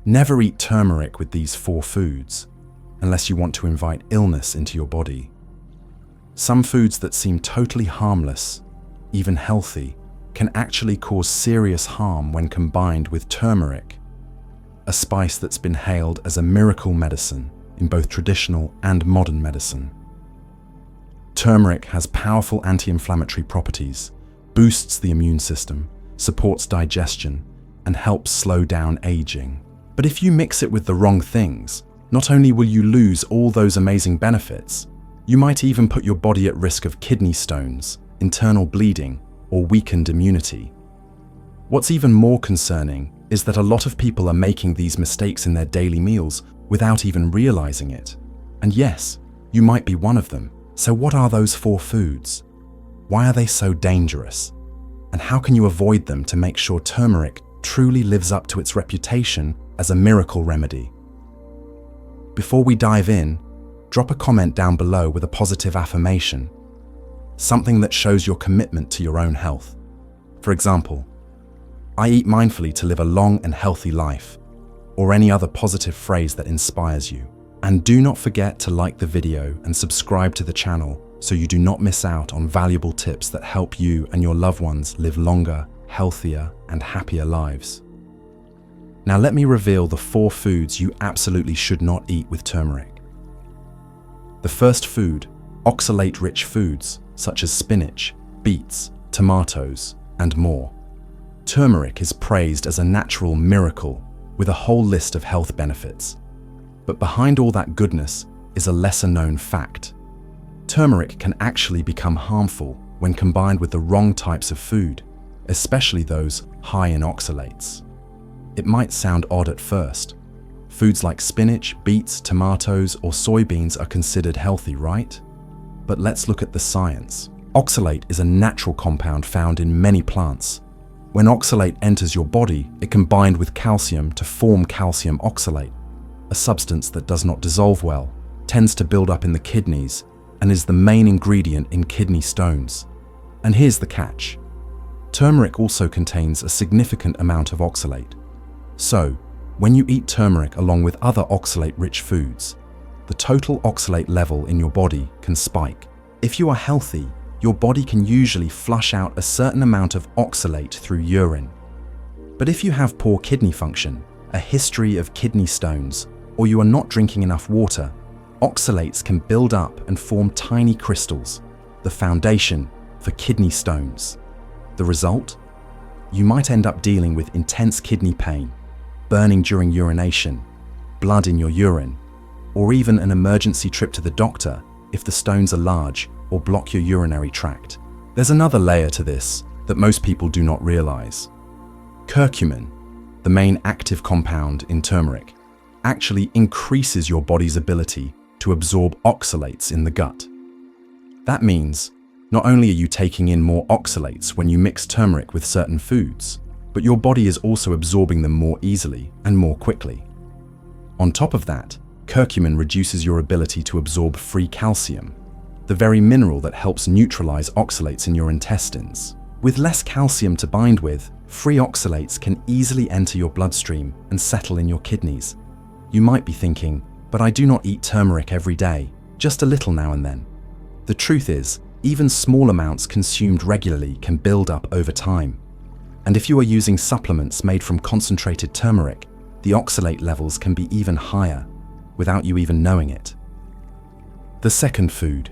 Never eat turmeric with these 4 foods unless you want to invite illness into your body. Some foods that seem totally harmless, even healthy, can actually cause serious harm when combined with turmeric, a spice that's been hailed as a miracle medicine in both traditional and modern medicine. Turmeric has powerful anti-inflammatory properties, boosts the immune system, supports digestion, and helps slow down aging. But if you mix it with the wrong things, not only will you lose all those amazing benefits, you might even put your body at risk of kidney stones, internal bleeding, or weakened immunity. What's even more concerning is that a lot of people are making these mistakes in their daily meals without even realizing it. And yes, you might be one of them. So what are those 4 foods? Why are they so dangerous? And how can you avoid them to make sure turmeric truly lives up to its reputation as a miracle remedy? Before we dive in, drop a comment down below with a positive affirmation, something that shows your commitment to your own health. For example, "I eat mindfully to live a long and healthy life," or any other positive phrase that inspires you. And do not forget to like the video and subscribe to the channel so you do not miss out on valuable tips that help you and your loved ones live longer, healthier, and happier lives. Now let me reveal the 4 foods you absolutely should not eat with turmeric. The first food, oxalate-rich foods such as spinach, beets, tomatoes, and more. Turmeric is praised as a natural miracle with a whole list of health benefits. But behind all that goodness is a lesser-known fact. Turmeric can actually become harmful when combined with the wrong types of food, especially those high in oxalates. It might sound odd at first. Foods like spinach, beets, tomatoes, or soybeans are considered healthy, right? But let's look at the science. Oxalate is a natural compound found in many plants. When oxalate enters your body, it combines with calcium to form calcium oxalate, a substance that does not dissolve well, tends to build up in the kidneys, and is the main ingredient in kidney stones. And here's the catch. Turmeric also contains a significant amount of oxalate. So, when you eat turmeric along with other oxalate-rich foods, the total oxalate level in your body can spike. If you are healthy, your body can usually flush out a certain amount of oxalate through urine. But if you have poor kidney function, a history of kidney stones, or you are not drinking enough water, oxalates can build up and form tiny crystals, the foundation for kidney stones. The result? You might end up dealing with intense kidney pain, burning during urination, blood in your urine, or even an emergency trip to the doctor if the stones are large or block your urinary tract. There's another layer to this that most people do not realize. Curcumin, the main active compound in turmeric, actually increases your body's ability to absorb oxalates in the gut. That means not only are you taking in more oxalates when you mix turmeric with certain foods, but your body is also absorbing them more easily and more quickly. On top of that, curcumin reduces your ability to absorb free calcium, the very mineral that helps neutralize oxalates in your intestines. With less calcium to bind with, free oxalates can easily enter your bloodstream and settle in your kidneys. You might be thinking, but I do not eat turmeric every day, just a little now and then. The truth is, even small amounts consumed regularly can build up over time. And if you are using supplements made from concentrated turmeric, the oxalate levels can be even higher, without you even knowing it. The second food,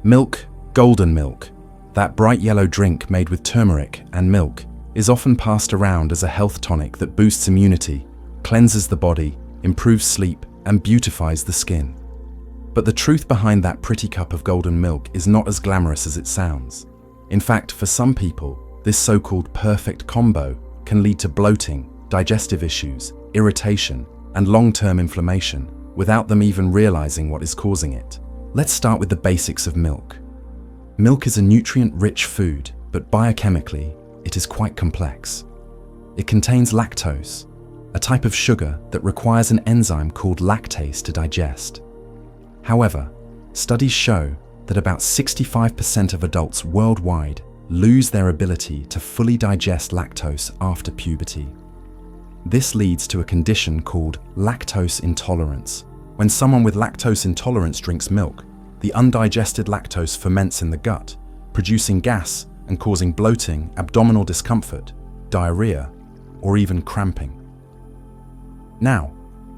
milk, golden milk. That bright yellow drink made with turmeric and milk is often passed around as a health tonic that boosts immunity, cleanses the body, improves sleep, and beautifies the skin. But the truth behind that pretty cup of golden milk is not as glamorous as it sounds. In fact, for some people, this so-called perfect combo can lead to bloating, digestive issues, irritation, and long-term inflammation, without them even realizing what is causing it. Let's start with the basics of milk. Milk is a nutrient-rich food, but biochemically, it is quite complex. It contains lactose, a type of sugar that requires an enzyme called lactase to digest. However, studies show that about 65% of adults worldwide lose their ability to fully digest lactose after puberty. This leads to a condition called lactose intolerance. When someone with lactose intolerance drinks milk, the undigested lactose ferments in the gut, producing gas and causing bloating, abdominal discomfort, diarrhea, or even cramping. Now,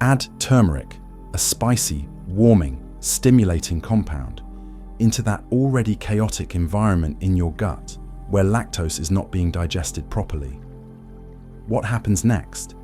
add turmeric, a spicy, warming, stimulating compound, into that already chaotic environment in your gut where lactose is not being digested properly. What happens next?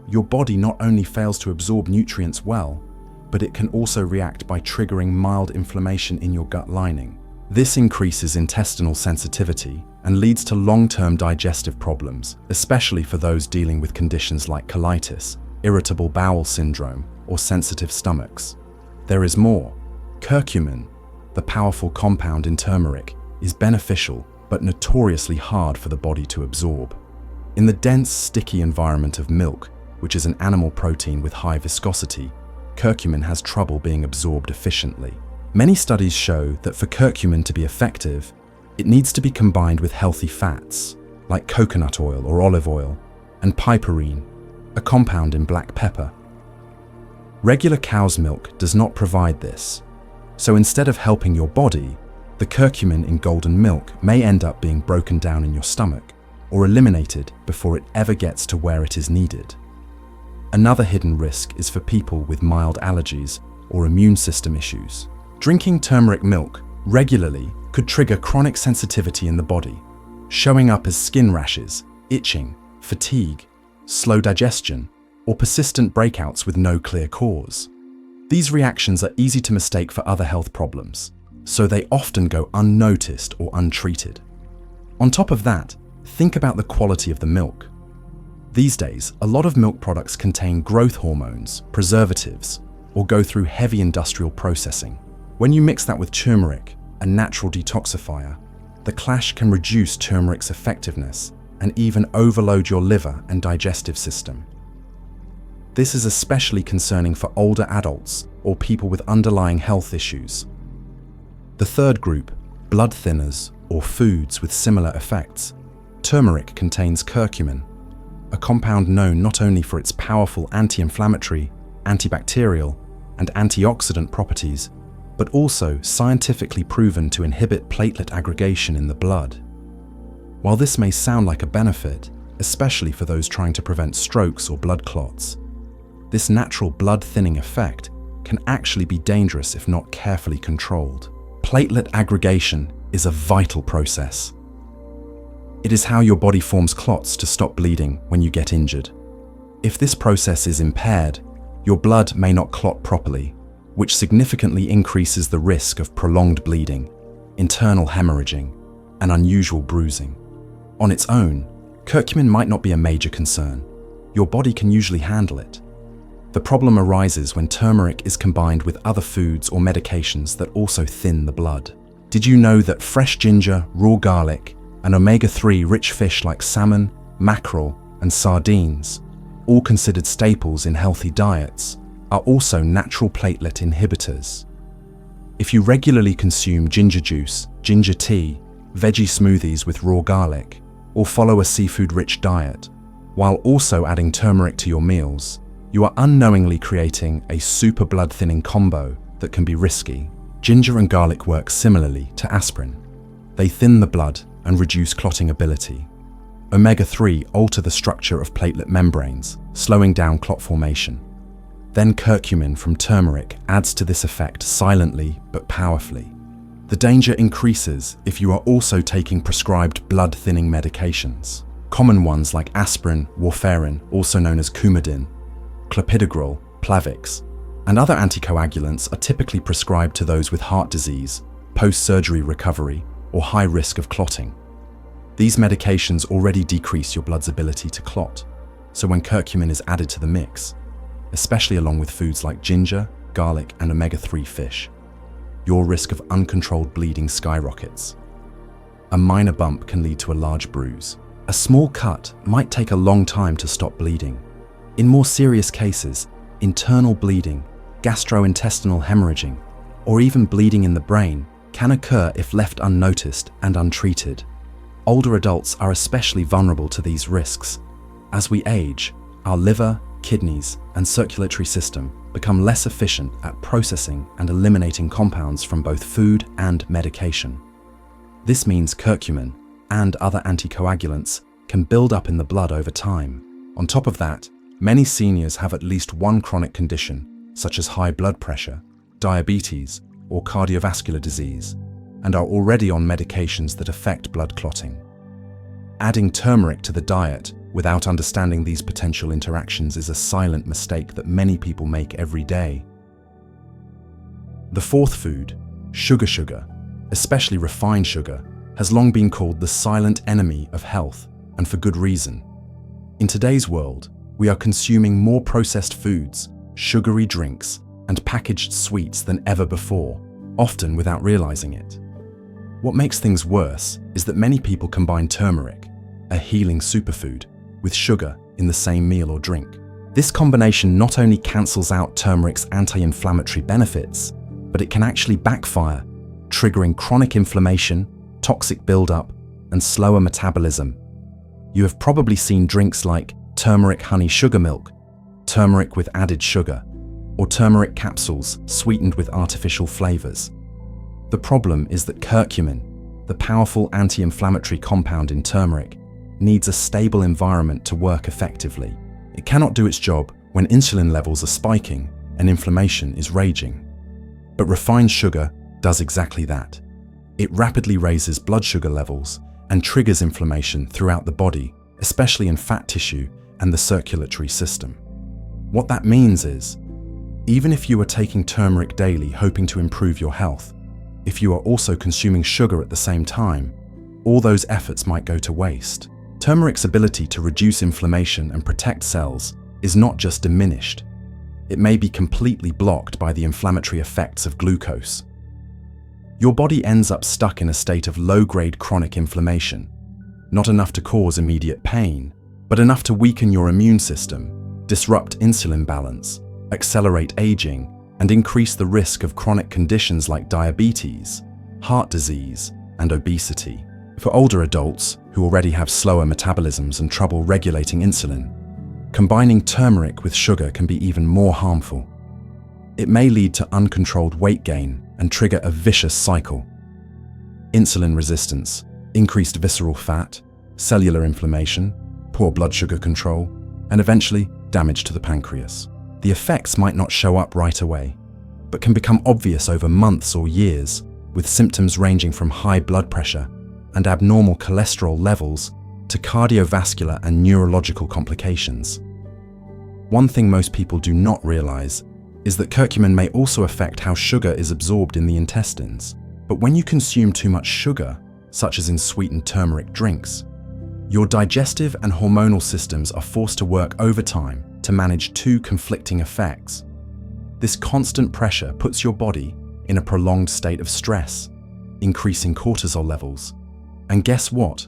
Your body not only fails to absorb nutrients well, but it can also react by triggering mild inflammation in your gut lining. This increases intestinal sensitivity and leads to long-term digestive problems, especially for those dealing with conditions like colitis, irritable bowel syndrome, or sensitive stomachs. There is more. Curcumin, the powerful compound in turmeric, is beneficial but notoriously hard for the body to absorb. In the dense, sticky environment of milk, which is an animal protein with high viscosity, curcumin has trouble being absorbed efficiently. Many studies show that for curcumin to be effective, it needs to be combined with healthy fats, like coconut oil or olive oil, and piperine, a compound in black pepper. Regular cow's milk does not provide this, so instead of helping your body, the curcumin in golden milk may end up being broken down in your stomach or eliminated before it ever gets to where it is needed. Another hidden risk is for people with mild allergies or immune system issues. Drinking turmeric milk regularly could trigger chronic sensitivity in the body, showing up as skin rashes, itching, fatigue, slow digestion, or persistent breakouts with no clear cause. These reactions are easy to mistake for other health problems, so they often go unnoticed or untreated. On top of that, think about the quality of the milk. These days, a lot of milk products contain growth hormones, preservatives, or go through heavy industrial processing. When you mix that with turmeric, a natural detoxifier, the clash can reduce turmeric's effectiveness and even overload your liver and digestive system. This is especially concerning for older adults or people with underlying health issues. The third group, blood thinners or foods with similar effects. Turmeric contains curcumin, a compound known not only for its powerful anti-inflammatory, antibacterial, and antioxidant properties, but also scientifically proven to inhibit platelet aggregation in the blood. While this may sound like a benefit, especially for those trying to prevent strokes or blood clots, this natural blood thinning effect can actually be dangerous if not carefully controlled. Platelet aggregation is a vital process. It is how your body forms clots to stop bleeding when you get injured. If this process is impaired, your blood may not clot properly, which significantly increases the risk of prolonged bleeding, internal hemorrhaging, and unusual bruising. On its own, curcumin might not be a major concern. Your body can usually handle it. The problem arises when turmeric is combined with other foods or medications that also thin the blood. Did you know that fresh ginger, raw garlic, and omega-3 rich fish like salmon, mackerel, and sardines, all considered staples in healthy diets, are also natural platelet inhibitors? If you regularly consume ginger juice, ginger tea, veggie smoothies with raw garlic, or follow a seafood-rich diet, while also adding turmeric to your meals, you are unknowingly creating a super blood-thinning combo that can be risky. Ginger and garlic work similarly to aspirin. They thin the blood and reduce clotting ability. Omega-3 alter the structure of platelet membranes, slowing down clot formation. Then curcumin from turmeric adds to this effect silently but powerfully. The danger increases if you are also taking prescribed blood-thinning medications. Common ones like aspirin, warfarin, also known as Coumadin, clopidogrel, Plavix, and other anticoagulants are typically prescribed to those with heart disease, post-surgery recovery, or high risk of clotting. These medications already decrease your blood's ability to clot, so when curcumin is added to the mix, especially along with foods like ginger, garlic, and omega-3 fish, your risk of uncontrolled bleeding skyrockets. A minor bump can lead to a large bruise. A small cut might take a long time to stop bleeding. In more serious cases, internal bleeding, gastrointestinal hemorrhaging, or even bleeding in the brain can occur if left unnoticed and untreated. Older adults are especially vulnerable to these risks. As we age, Our liver, kidneys, and circulatory system become less efficient at processing and eliminating compounds from both food and medication. This means curcumin and other anticoagulants can build up in the blood over time. On top of that, many seniors have at least one chronic condition, such as high blood pressure, diabetes, or cardiovascular disease, and are already on medications that affect blood clotting. Adding turmeric to the diet without understanding these potential interactions is a silent mistake that many people make every day. The fourth food, sugar, especially refined sugar, has long been called the silent enemy of health, and for good reason. In today's world, we are consuming more processed foods, sugary drinks, and packaged sweets than ever before, often without realizing it. What makes things worse is that many people combine turmeric, a healing superfood, with sugar in the same meal or drink. This combination not only cancels out turmeric's anti-inflammatory benefits, but it can actually backfire, triggering chronic inflammation, toxic buildup, and slower metabolism. You have probably seen drinks like turmeric honey sugar milk, turmeric with added sugar, or turmeric capsules sweetened with artificial flavors. The problem is that curcumin, the powerful anti-inflammatory compound in turmeric, needs a stable environment to work effectively. It cannot do its job when insulin levels are spiking and inflammation is raging. But refined sugar does exactly that. It rapidly raises blood sugar levels and triggers inflammation throughout the body, especially in fat tissue and the circulatory system. What that means is, even if you are taking turmeric daily hoping to improve your health, if you are also consuming sugar at the same time, all those efforts might go to waste. Turmeric's ability to reduce inflammation and protect cells is not just diminished. It may be completely blocked by the inflammatory effects of glucose. Your body ends up stuck in a state of low-grade chronic inflammation, not enough to cause immediate pain, but enough to weaken your immune system, disrupt insulin balance, accelerate aging, and increase the risk of chronic conditions like diabetes, heart disease, and obesity. For older adults who already have slower metabolisms and trouble regulating insulin, combining turmeric with sugar can be even more harmful. It may lead to uncontrolled weight gain and trigger a vicious cycle. Insulin resistance, increased visceral fat, cellular inflammation, poor blood sugar control, and eventually damage to the pancreas. The effects might not show up right away, but can become obvious over months or years, with symptoms ranging from high blood pressure and abnormal cholesterol levels to cardiovascular and neurological complications. One thing most people do not realize is that curcumin may also affect how sugar is absorbed in the intestines. But when you consume too much sugar, such as in sweetened turmeric drinks, your digestive and hormonal systems are forced to work overtime to manage two conflicting effects. This constant pressure puts your body in a prolonged state of stress, increasing cortisol levels. And guess what?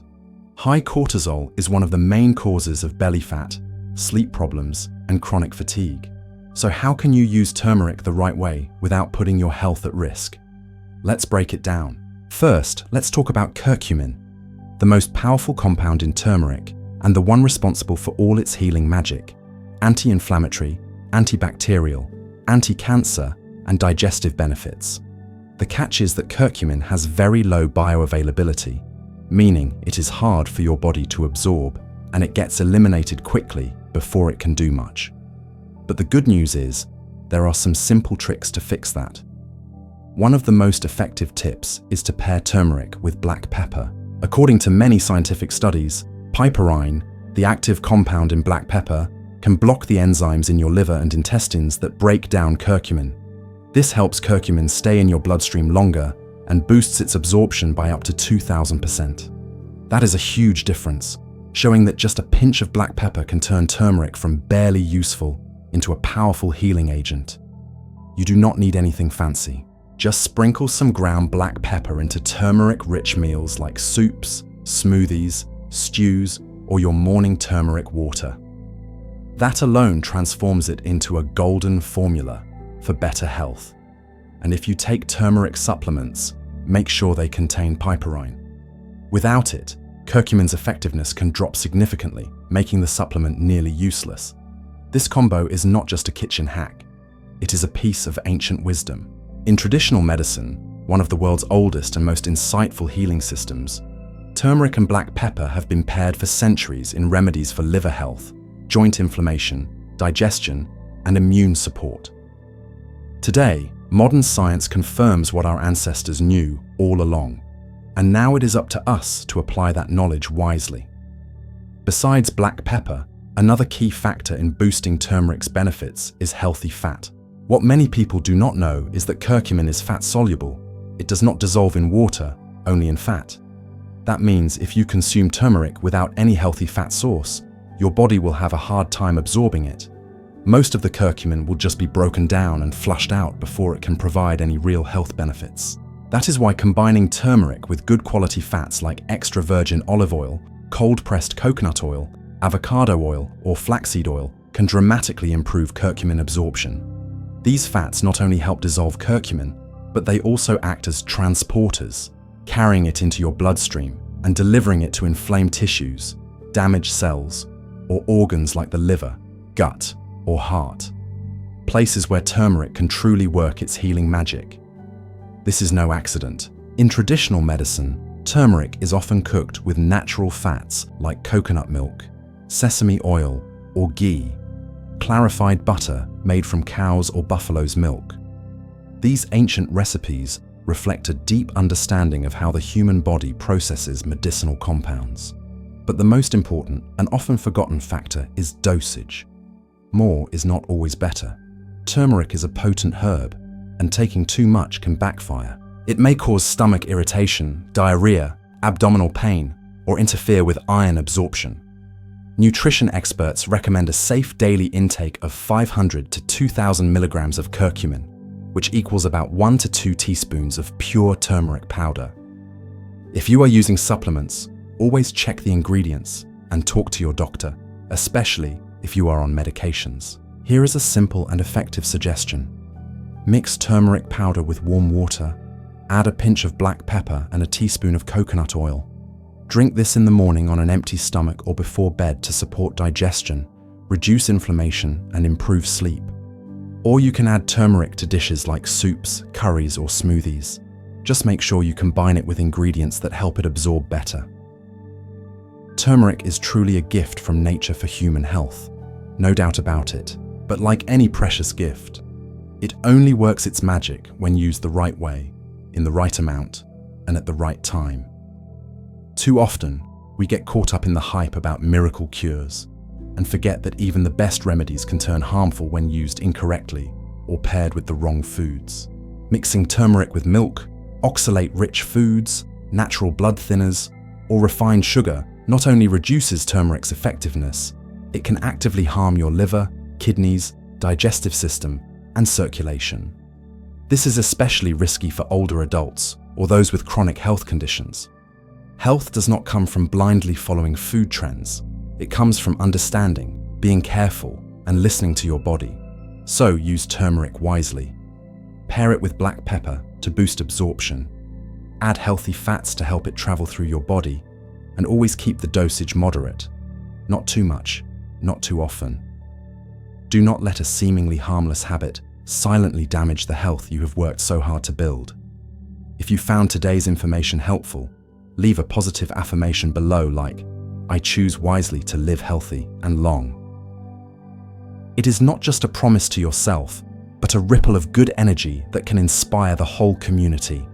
High cortisol is one of the main causes of belly fat, sleep problems, and chronic fatigue. So how can you use turmeric the right way without putting your health at risk? Let's break it down. First, let's talk about curcumin, the most powerful compound in turmeric and the one responsible for all its healing magic: anti-inflammatory, antibacterial, anti-cancer, and digestive benefits. The catch is that curcumin has very low bioavailability, meaning it is hard for your body to absorb, and it gets eliminated quickly before it can do much. But the good news is, there are some simple tricks to fix that. One of the most effective tips is to pair turmeric with black pepper. According to many scientific studies, piperine, the active compound in black pepper, can block the enzymes in your liver and intestines that break down curcumin. This helps curcumin stay in your bloodstream longer and boosts its absorption by up to 2,000%. That is a huge difference, showing that just a pinch of black pepper can turn turmeric from barely useful into a powerful healing agent. You do not need anything fancy. Just sprinkle some ground black pepper into turmeric-rich meals like soups, smoothies, stews, or your morning turmeric water. That alone transforms it into a golden formula for better health. And if you take turmeric supplements, make sure they contain piperine. Without it, curcumin's effectiveness can drop significantly, making the supplement nearly useless. This combo is not just a kitchen hack. It is a piece of ancient wisdom. In traditional medicine, one of the world's oldest and most insightful healing systems, turmeric and black pepper have been paired for centuries in remedies for liver health, joint inflammation, digestion, and immune support. Today, modern science confirms what our ancestors knew all along, and now it is up to us to apply that knowledge wisely. Besides black pepper, another key factor in boosting turmeric's benefits is healthy fat. What many people do not know is that curcumin is fat-soluble. It does not dissolve in water, only in fat. That means if you consume turmeric without any healthy fat source, your body will have a hard time absorbing it. Most of the curcumin will just be broken down and flushed out before it can provide any real health benefits. That is why combining turmeric with good quality fats like extra virgin olive oil, cold-pressed coconut oil, avocado oil, or flaxseed oil can dramatically improve curcumin absorption. These fats not only help dissolve curcumin, but they also act as transporters, carrying it into your bloodstream and delivering it to inflamed tissues, damaged cells, or organs like the liver, gut, or heart. Places where turmeric can truly work its healing magic. This is no accident. In traditional medicine, turmeric is often cooked with natural fats like coconut milk, sesame oil, or ghee, clarified butter made from cows' or buffalo's milk. These ancient recipes reflect a deep understanding of how the human body processes medicinal compounds. But the most important and often forgotten factor is dosage. More is not always better. Turmeric is a potent herb, and taking too much can backfire. It may cause stomach irritation, diarrhea, abdominal pain, or interfere with iron absorption. Nutrition experts recommend a safe daily intake of 500 to 2,000 milligrams of curcumin, which equals about 1 to 2 teaspoons of pure turmeric powder. If you are using supplements, always check the ingredients and talk to your doctor, especially if you are on medications. Here is a simple and effective suggestion. Mix turmeric powder with warm water, add a pinch of black pepper and a teaspoon of coconut oil. Drink this in the morning on an empty stomach or before bed to support digestion, reduce inflammation, and improve sleep. Or you can add turmeric to dishes like soups, curries, or smoothies. Just make sure you combine it with ingredients that help it absorb better. Turmeric is truly a gift from nature for human health, no doubt about it. But like any precious gift, it only works its magic when used the right way, in the right amount, and at the right time. Too often, we get caught up in the hype about miracle cures and forget that even the best remedies can turn harmful when used incorrectly or paired with the wrong foods. Mixing turmeric with milk, oxalate-rich foods, natural blood thinners, or refined sugar not only reduces turmeric's effectiveness, it can actively harm your liver, kidneys, digestive system, and circulation. This is especially risky for older adults or those with chronic health conditions. Health does not come from blindly following food trends. It comes from understanding, being careful, and listening to your body. So use turmeric wisely. Pair it with black pepper to boost absorption. Add healthy fats to help it travel through your body, and always keep the dosage moderate. Not too much, not too often. Do not let a seemingly harmless habit silently damage the health you have worked so hard to build. If you found today's information helpful, leave a positive affirmation below like, "I choose wisely to live healthy and long." It is not just a promise to yourself, but a ripple of good energy that can inspire the whole community.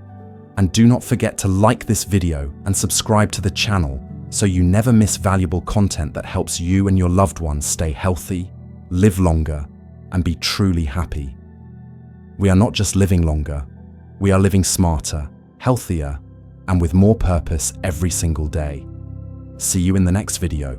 And do not forget to like this video and subscribe to the channel so you never miss valuable content that helps you and your loved ones stay healthy, live longer, and be truly happy. We are not just living longer, we are living smarter, healthier, and with more purpose every single day. See you in the next video.